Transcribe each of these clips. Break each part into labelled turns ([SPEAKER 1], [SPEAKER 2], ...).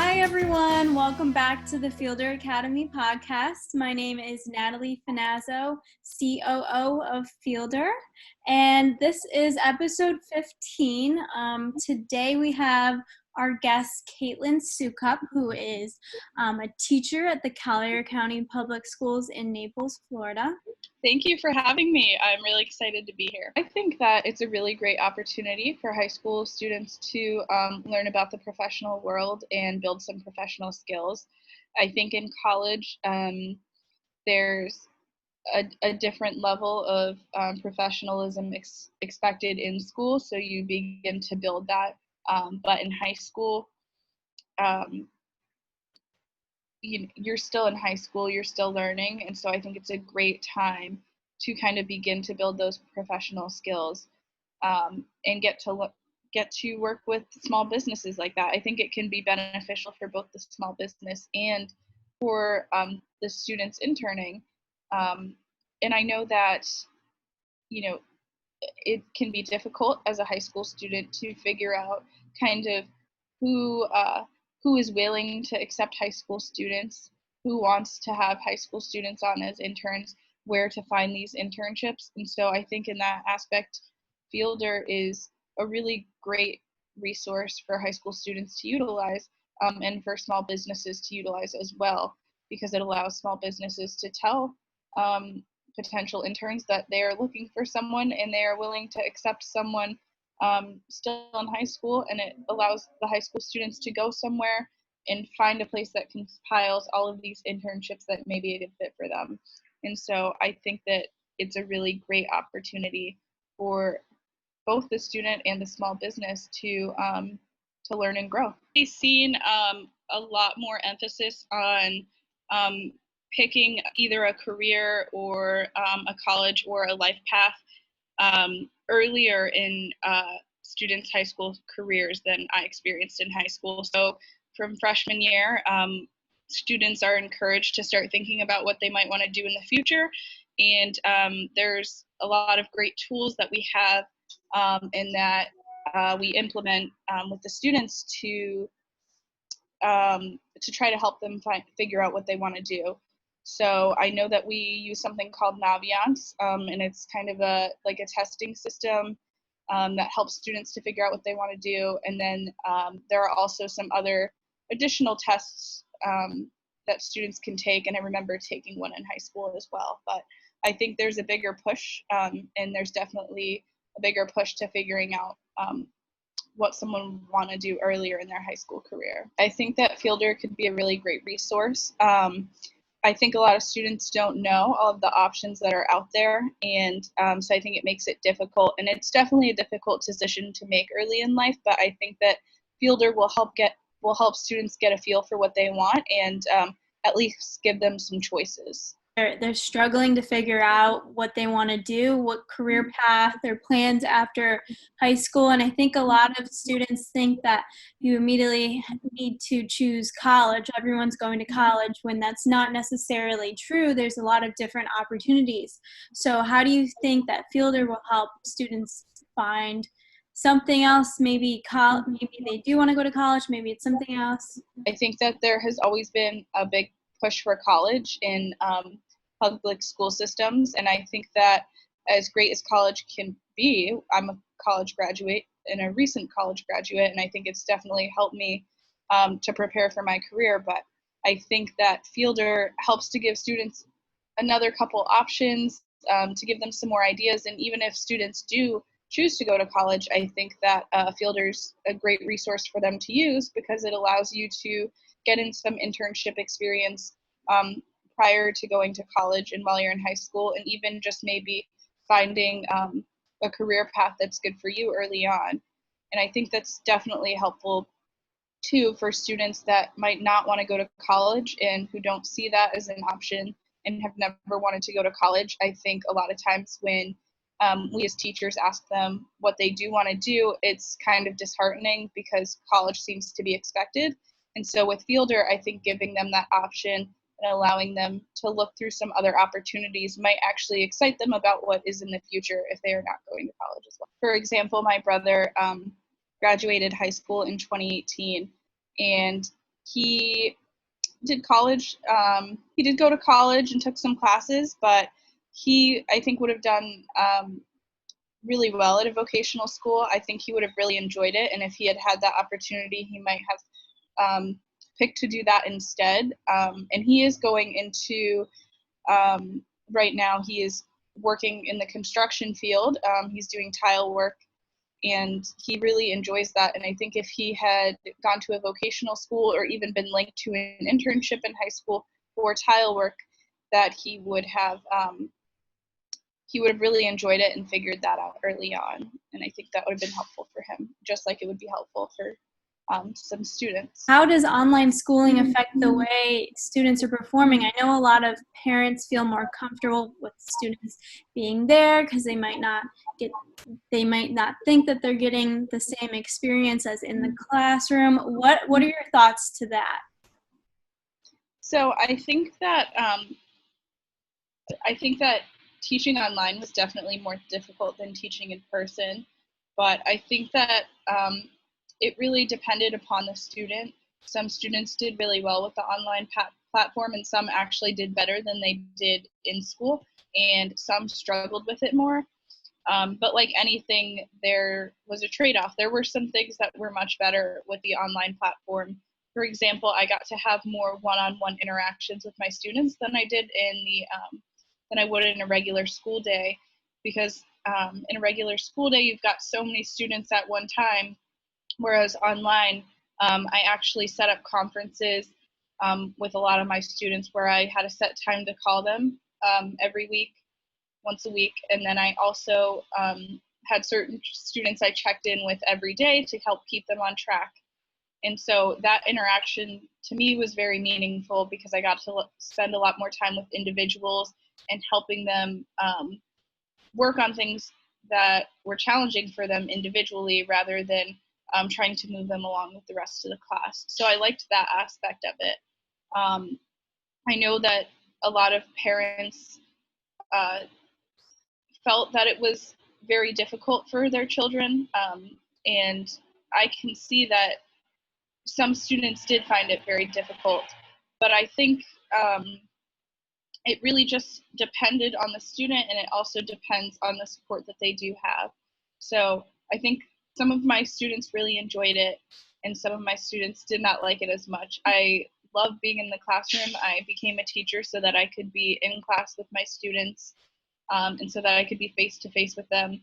[SPEAKER 1] Hi, everyone. Welcome back to the Fieldr Academy podcast. My name is Natalie Finazzo, COO of Fieldr, and this is episode 15. Today we have our guest, Kaitlyn Soukup, who is a teacher at the Collier County Public Schools in Naples, Florida.
[SPEAKER 2] Thank you for having me. I'm really excited to be here. I think that it's a really great opportunity for high school students to learn about the professional world and build some professional skills. I think in college, there's a different level of professionalism expected in school, so you begin to build that. But in high school, you're still in high school, you're still learning, and so I think it's a great time to kind of begin to build those professional skills and get to work with small businesses like that. I think it can be beneficial for both the small business and for the students interning. And I know that, it can be difficult as a high school student to figure out kind of who is willing to accept high school students, who wants to have high school students on as interns, where to find these internships. And so I think in that aspect, Fieldr is a really great resource for high school students to utilize and for small businesses to utilize as well, because it allows small businesses to tell potential interns that they are looking for someone and they are willing to accept someone still in high school, and it allows the high school students to go somewhere and find a place that compiles all of these internships that may be a good fit for them. And so I think that it's a really great opportunity for both the student and the small business to learn and grow. We've seen a lot more emphasis on picking either a career or a college or a life path earlier in students' high school careers than I experienced in high school. So from freshman year, students are encouraged to start thinking about what they might want to do in the future. And there's a lot of great tools that we have and that we implement with the students to try to help them figure out what they want to do. So I know that we use something called Naviance, and it's kind of a testing system that helps students to figure out what they want to do. And then there are also some other additional tests that students can take, and I remember taking one in high school as well. But I think there's a bigger push, and there's definitely a bigger push to figuring out what someone would want to do earlier in their high school career. I think that Fieldr could be a really great resource. I think a lot of students don't know all of the options that are out there, and so I think it makes it difficult, and it's definitely a difficult decision to make early in life, but I think that Fieldr will help students get a feel for what they want and at least give them some choices.
[SPEAKER 1] They're struggling to figure out what they want to do, what career path, their plans after high school. And I think a lot of students think that you immediately need to choose college. Everyone's going to college, when that's not necessarily true. There's a lot of different opportunities. So how do you think that Fieldr will help students find something else? Maybe they do want to go to college, maybe it's something else.
[SPEAKER 2] I think that there has always been a big push for college in public school systems, and I think that as great as college can be, I'm a college graduate and a recent college graduate, and I think it's definitely helped me to prepare for my career. But I think that Fieldr helps to give students another couple options, to give them some more ideas, and even if students do choose to go to college, I think that Fieldr's a great resource for them to use, because it allows you to get in some internship experience prior to going to college and while you're in high school, and even just maybe finding a career path that's good for you early on. And I think that's definitely helpful too for students that might not want to go to college and who don't see that as an option and have never wanted to go to college. I think a lot of times when we as teachers ask them what they do want to do, it's kind of disheartening because college seems to be expected. And so with Fieldr, I think giving them that option and allowing them to look through some other opportunities might actually excite them about what is in the future if they are not going to college as well. For example, my brother graduated high school in 2018, and He did college. He did go to college and took some classes, but he, I think, would have done really well at a vocational school. I think he would have really enjoyed it, and if he had had that opportunity, he might have picked to do that instead. And he is going into, right now, he is working in the construction field. He's doing tile work, and he really enjoys that. And I think if he had gone to a vocational school or even been linked to an internship in high school for tile work, that he would have really enjoyed it and figured that out early on. And I think that would have been helpful for him, just like it would be helpful for some students.
[SPEAKER 1] How does online schooling affect the way students are performing? I know a lot of parents feel more comfortable with students being there because they might not think that they're getting the same experience as in the classroom. What are your thoughts to that?
[SPEAKER 2] So I think that teaching online was definitely more difficult than teaching in person, but I think that it really depended upon the student. Some students did really well with the online platform, and some actually did better than they did in school, and some struggled with it more. But like anything, there was a trade-off. There were some things that were much better with the online platform. For example, I got to have more one-on-one interactions with my students than I did than I would in a regular school day, because in a regular school day, you've got so many students at one time, whereas online, I actually set up conferences with a lot of my students where I had a set time to call them every week, once a week, and then I also had certain students I checked in with every day to help keep them on track. And so that interaction to me was very meaningful because I got to spend a lot more time with individuals and helping them work on things that were challenging for them individually rather than trying to move them along with the rest of the class. So I liked that aspect of it. I know that a lot of parents felt that it was very difficult for their children, and I can see that some students did find it very difficult, but I think it really just depended on the student, and it also depends on the support that they do have. So I think some of my students really enjoyed it, and some of my students did not like it as much. I love being in the classroom. I became a teacher so that I could be in class with my students, and so that I could be face-to-face with them,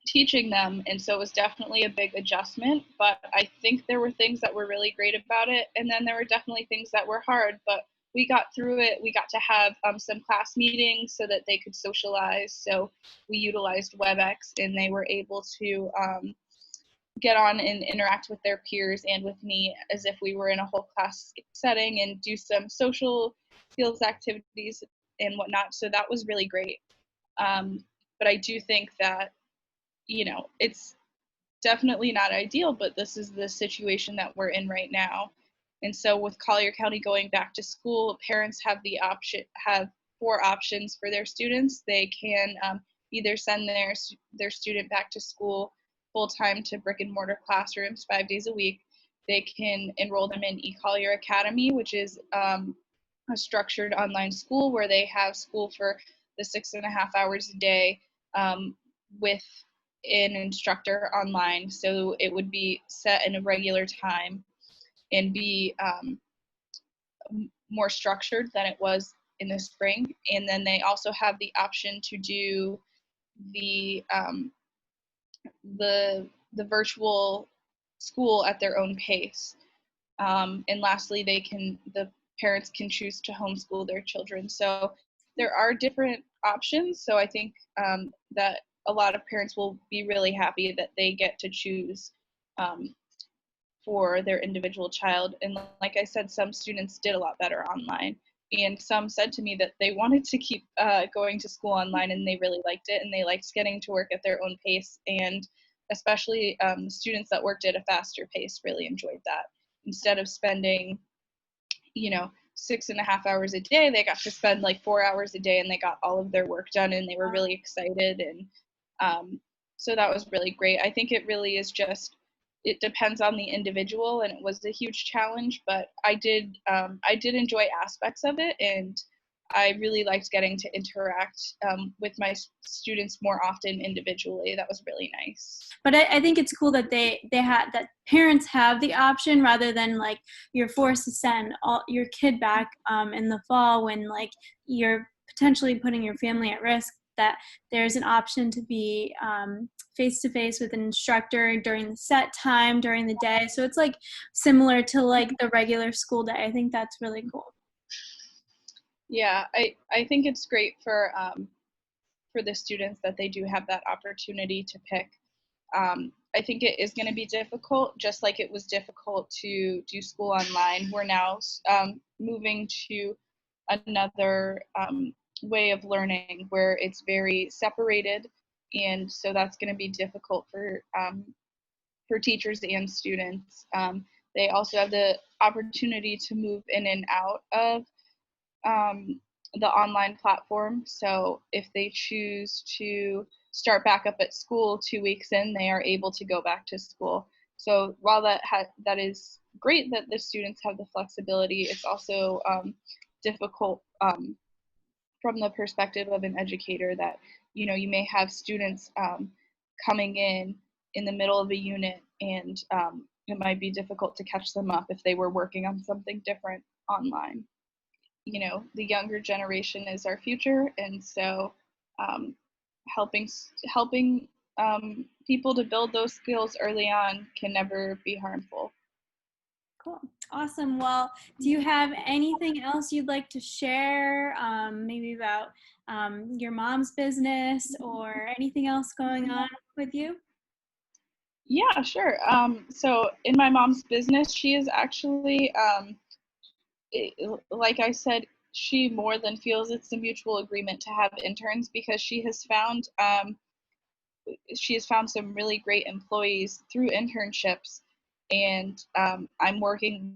[SPEAKER 2] teaching them. And so it was definitely a big adjustment, but I think there were things that were really great about it, and then there were definitely things that were hard, but we got through it. We got to have some class meetings so that they could socialize. So we utilized WebEx, and they were able to get on and interact with their peers and with me as if we were in a whole class setting and do some social skills activities and whatnot. So that was really great. But I do think that, it's definitely not ideal, but this is the situation that we're in right now. And so with Collier County going back to school, parents have 4 options for their students. They can either send their student back to school full-time to brick and mortar classrooms 5 days a week. They can enroll them in eCollier Academy, which is a structured online school where they have school for the 6.5 hours a day with an instructor online. So it would be set in a regular time and be more structured than it was in the spring. And then they also have the option to do the virtual school at their own pace. And lastly, the parents can choose to homeschool their children. So there are different options. So I think that a lot of parents will be really happy that they get to choose for their individual child. And like I said, some students did a lot better online. And some said to me that they wanted to keep going to school online, and they really liked it, and they liked getting to work at their own pace. And especially students that worked at a faster pace really enjoyed that. Instead of spending, 6.5 hours a day, they got to spend like 4 hours a day, and they got all of their work done, and they were really excited. And so that was really great. I think it really is just, it depends on the individual, and it was a huge challenge, but I did enjoy aspects of it, and I really liked getting to interact with my students more often individually. That was really nice.
[SPEAKER 1] But I think it's cool that they had that parents have the option rather than like you're forced to send your kid back in the fall when like you're potentially putting your family at risk, that there's an option to be face-to-face with an instructor during the set time during the day. So it's like similar to like the regular school day. I think that's really cool.
[SPEAKER 2] Yeah, I think it's great for the students that they do have that opportunity to pick. I think it is going to be difficult, just like it was difficult to do school online. We're now moving to another way of learning where it's very separated, and so that's going to be difficult for teachers and students. They also have the opportunity to move in and out of the online platform. So if they choose to start back up at school 2 weeks in, they are able to go back to school. So while that is great that the students have the flexibility, it's also difficult from the perspective of an educator that, you may have students coming in the middle of a unit, and it might be difficult to catch them up if they were working on something different online. The younger generation is our future, and so helping people to build those skills early on can never be harmful.
[SPEAKER 1] Cool. Awesome. Well, do you have anything else you'd like to share, maybe about your mom's business or anything else going on with you?
[SPEAKER 2] Yeah, sure. So in my mom's business, she is actually like I said, she more than feels it's a mutual agreement to have interns, because she has found some really great employees through internships, and I'm working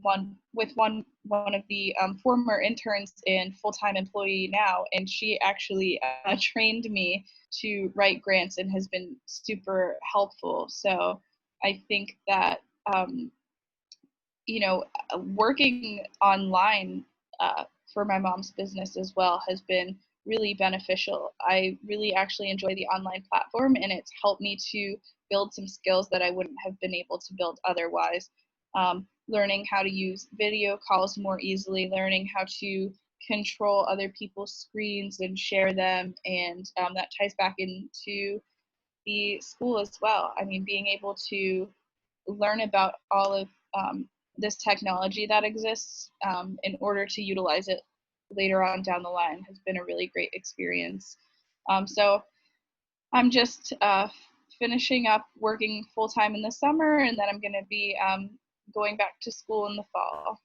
[SPEAKER 2] with one of the former interns and full-time employee now, and she actually trained me to write grants and has been super helpful. So I think that working online for my mom's business as well has been really beneficial. I really actually enjoy the online platform, and it's helped me to build some skills that I wouldn't have been able to build otherwise. Learning how to use video calls more easily, learning how to control other people's screens and share them, and that ties back into the school as well. I mean, being able to learn about all of this technology that exists in order to utilize it later on down the line has been a really great experience. So I'm just finishing up working full-time in the summer, and then I'm going to be going back to school in the fall.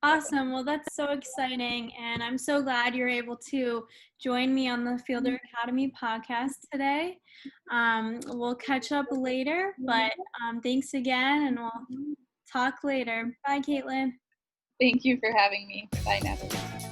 [SPEAKER 1] Awesome. Well, that's so exciting, and I'm so glad you're able to join me on the Fieldr Academy podcast today. We'll catch up later, but thanks again, and we'll talk later. Bye, Kaitlyn.
[SPEAKER 2] Thank you for having me. Bye, Natalie.